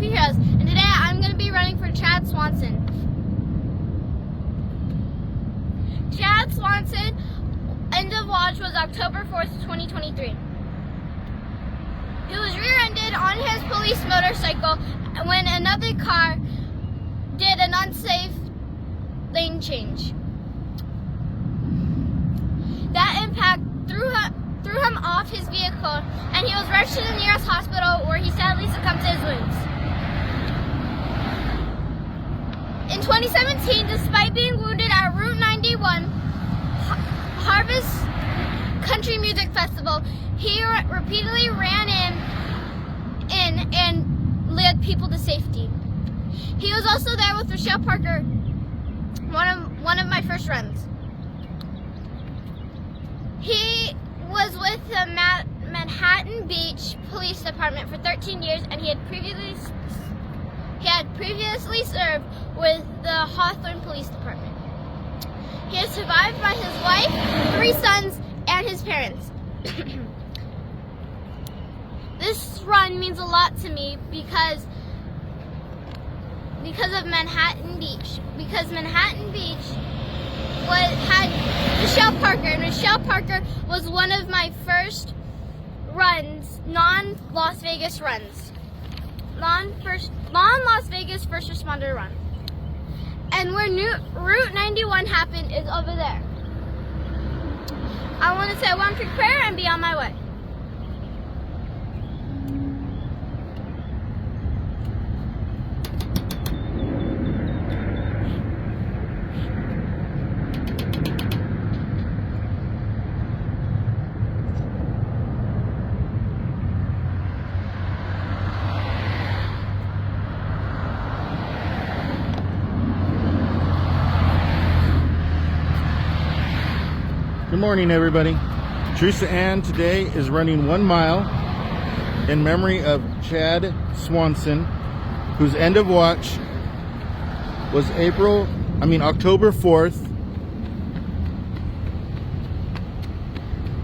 Superheroes, and today I'm going to be running for Chad Swanson. Chad Swanson, end of watch was October 4th, 2023. He was rear-ended on his police motorcycle when another car did an unsafe lane change. That impact threw him off his vehicle, and he was rushed to the nearest hospital where he sadly succumbed to his wounds. In 2017, despite being wounded at Route 91 Harvest Country Music Festival, he repeatedly ran in and led people to safety. He was also there with Rochelle Parker, one of my first runs. He was with the Manhattan Beach Police Department for 13 years, and he had previously served with the Hawthorne Police Department. He is survived by his wife, 3 sons, and his parents. This run means a lot to me because of Manhattan Beach. Because Manhattan Beach had Rochelle Parker, and Rochelle Parker was one of my first runs, non-Las Vegas runs. Non-Las Vegas first responder run. And where Route 91 happened is over there. I want to say one quick prayer and be on my way. Good morning, everybody. Teresa Ann today is running 1 mile in memory of Chad Swanson, whose end of watch was October 4th,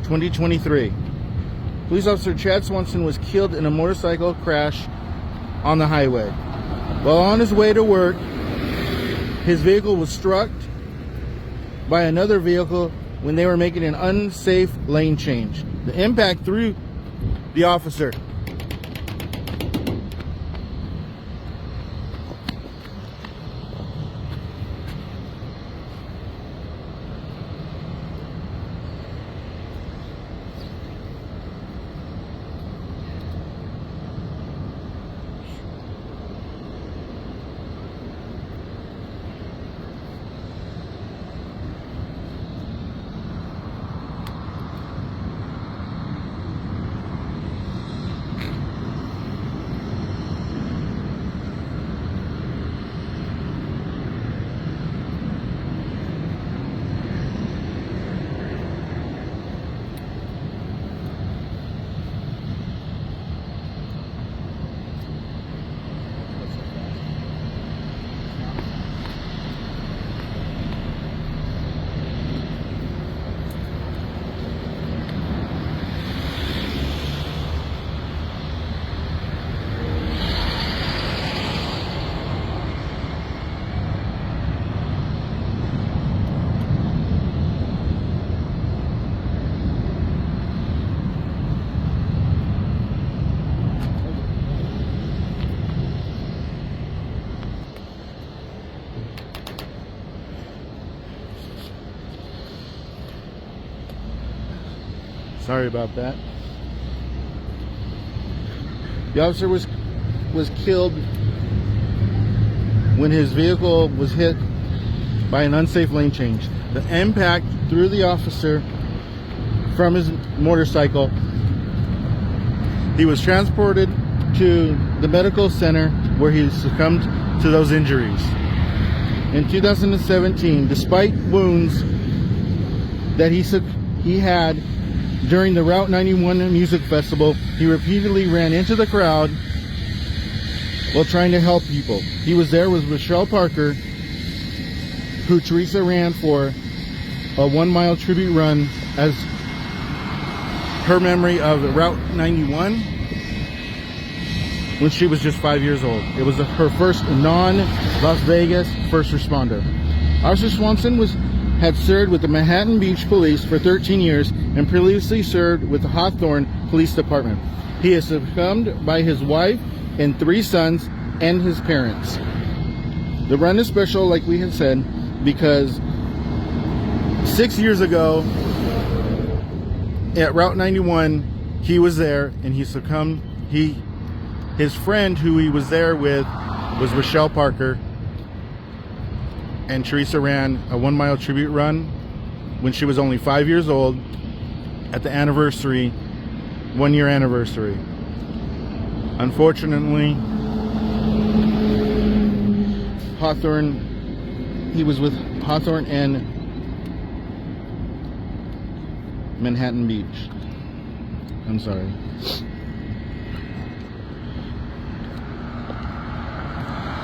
2023. Police officer Chad Swanson was killed in a motorcycle crash on the highway. While on his way to work, his vehicle was struck by another vehicle when they were making an unsafe lane change. The impact threw the officer. Sorry about that. The officer was killed when his vehicle was hit by an unsafe lane change. The impact threw the officer from his motorcycle. He was transported to the medical center where he succumbed to those injuries. In 2017, despite wounds that he had during the Route 91 Music Festival, he repeatedly ran into the crowd while trying to help people. He was there with Rochelle Parker, who Teresa ran for a 1 mile tribute run as her memory of Route 91 when she was just 5 years old. It was her first non-Las Vegas first responder. Officer Swanson had served with the Manhattan Beach Police for 13 years and previously served with the Hawthorne Police Department. He is succumbed by his wife and 3 sons and his parents. The run is special, like we had said, because 6 years ago at Route 91, he was there and he succumbed. His friend who he was there with was Rochelle Parker, and Teresa ran a 1 mile tribute run when she was only 5 years old at the anniversary, 1 year anniversary. Unfortunately, he was with Hawthorne and Manhattan Beach. I'm sorry.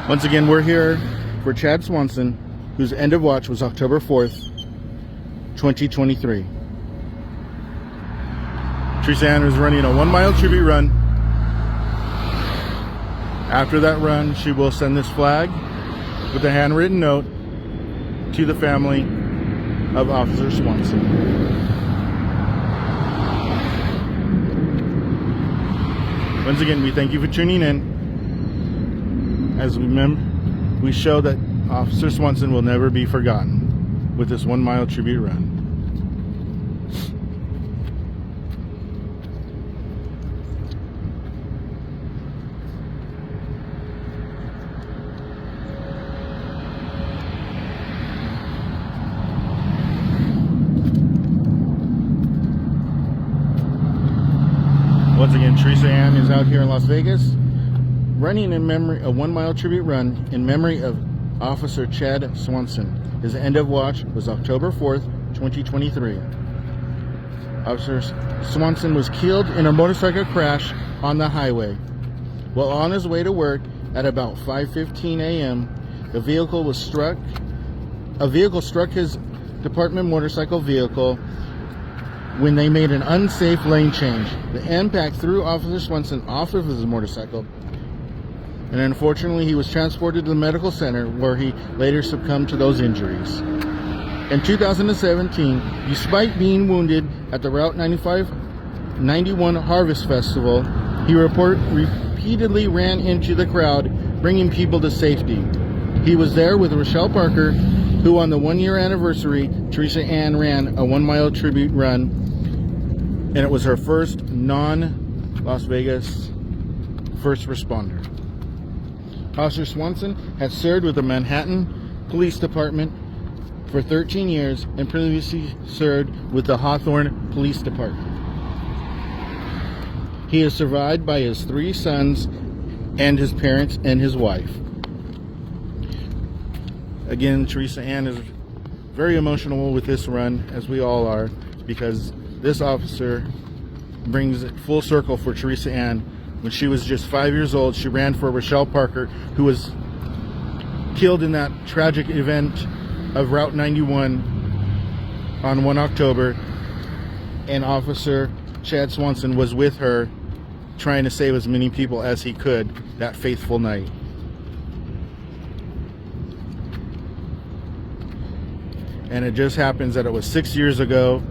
Once again, we're here for Chad Swanson, whose end of watch was October 4th, 2023. Teresa Ann was running a 1 mile tribute run. After that run, she will send this flag with a handwritten note to the family of Officer Swanson. Once again, we thank you for tuning in. As we show that Officer Swanson will never be forgotten with this 1 mile tribute run. Once again, Teresa Ann is out here in Las Vegas, running in memory a 1 mile tribute run in memory of Officer Chad Swanson. His end of watch was October 4th, 2023. Officer Swanson was killed in a motorcycle crash on the highway. While on his way to work at about 5:15 a.m., a vehicle struck his department motorcycle vehicle when they made an unsafe lane change. The impact threw Officer Swanson off of his motorcycle, and unfortunately he was transported to the medical center where he later succumbed to those injuries. In 2017, despite being wounded at the Route 91 Harvest Festival, he repeatedly ran into the crowd, bringing people to safety. He was there with Rochelle Parker, who on the 1 year anniversary, Teresa Ann ran a 1 mile tribute run, and it was her first non-Las Vegas first responder. Officer Swanson had served with the Manhattan Police Department for 13 years and previously served with the Hawthorne Police Department. He is survived by his 3 sons and his parents and his wife. Again, Teresa Ann is very emotional with this run, as we all are, because this officer brings it full circle for Teresa Ann. When she was just 5 years old, she ran for Rochelle Parker, who was killed in that tragic event of Route 91 on 1 October. And Officer Chad Swanson was with her, trying to save as many people as he could that faithful night. And it just happens that it was 6 years ago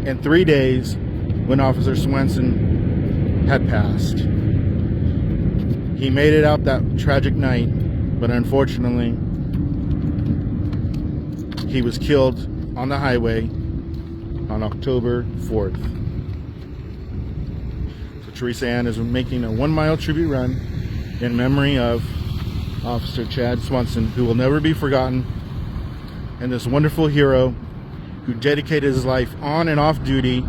and 3 days when Officer Swanson had passed. He made it out that tragic night, but unfortunately he was killed on the highway on October 4th. So Teresa Ann is making a 1 mile tribute run in memory of Officer Chad Swanson, who will never be forgotten, and this wonderful hero who dedicated his life on and off duty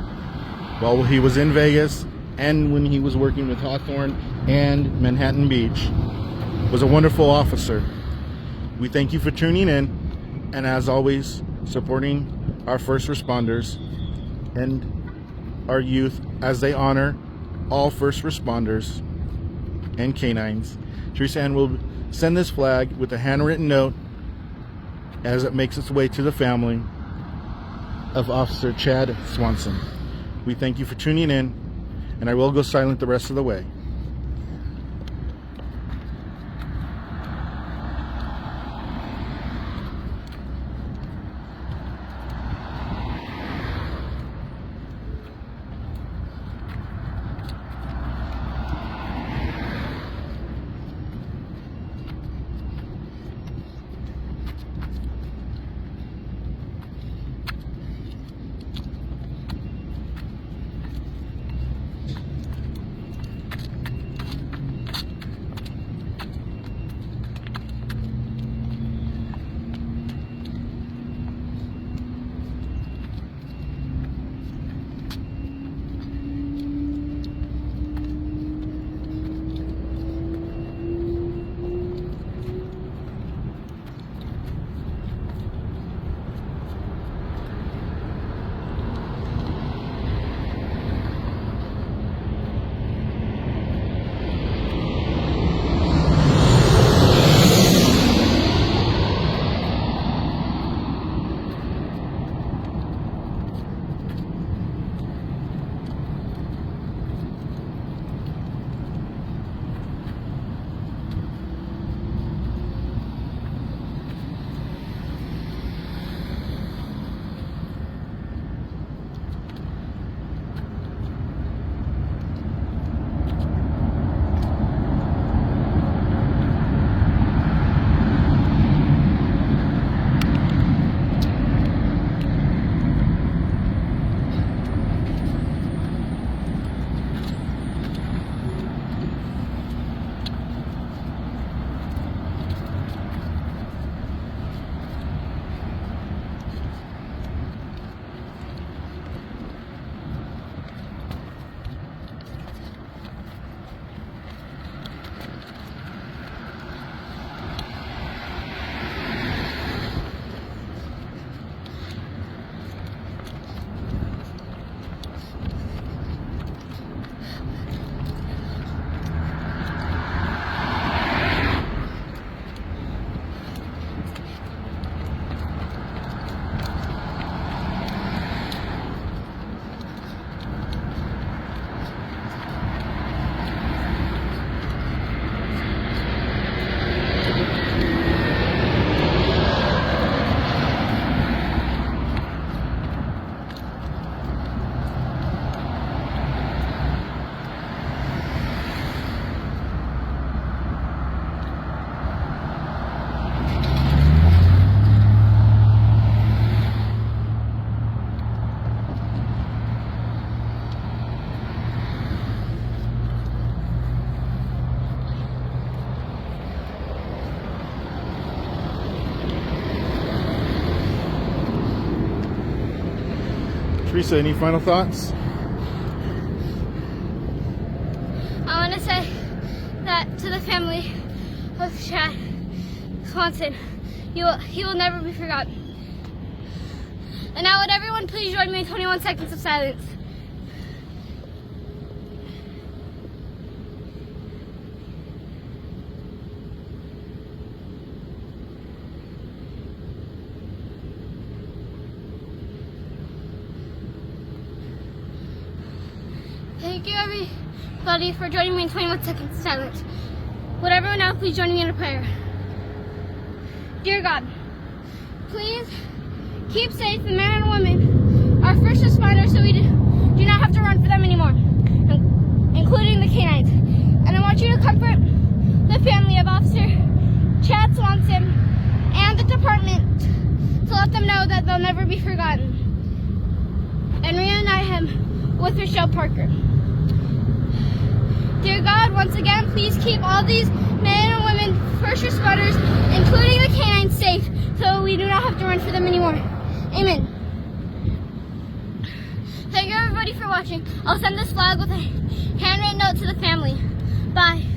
while he was in Vegas and when he was working with Hawthorne and Manhattan Beach. Was a wonderful officer. We thank you for tuning in, and as always, supporting our first responders and our youth as they honor all first responders and canines. Teresa Ann will send this flag with a handwritten note as it makes its way to the family of Officer Chad Swanson. We thank you for tuning in, and I will go silent the rest of the way. Teresa, any final thoughts? I want to say that to the family of Chad Swanson, he will never be forgotten. And now would everyone please join me in 21 seconds of silence. Thank you everybody for joining me in 21 seconds of silence. Would everyone now please join me in a prayer? Dear God, please keep safe the men and women, our first responders, so we do not have to run for them anymore, including the canines. And I want you to comfort the family of Officer Chad Swanson and the department to let them know that they'll never be forgotten. And reunite him with Rochelle Parker. Dear God, once again, please keep all these men and women, first responders, including the canines, safe so we do not have to run for them anymore. Amen. Thank you everybody for watching. I'll send this flag with a handwritten note to the family. Bye.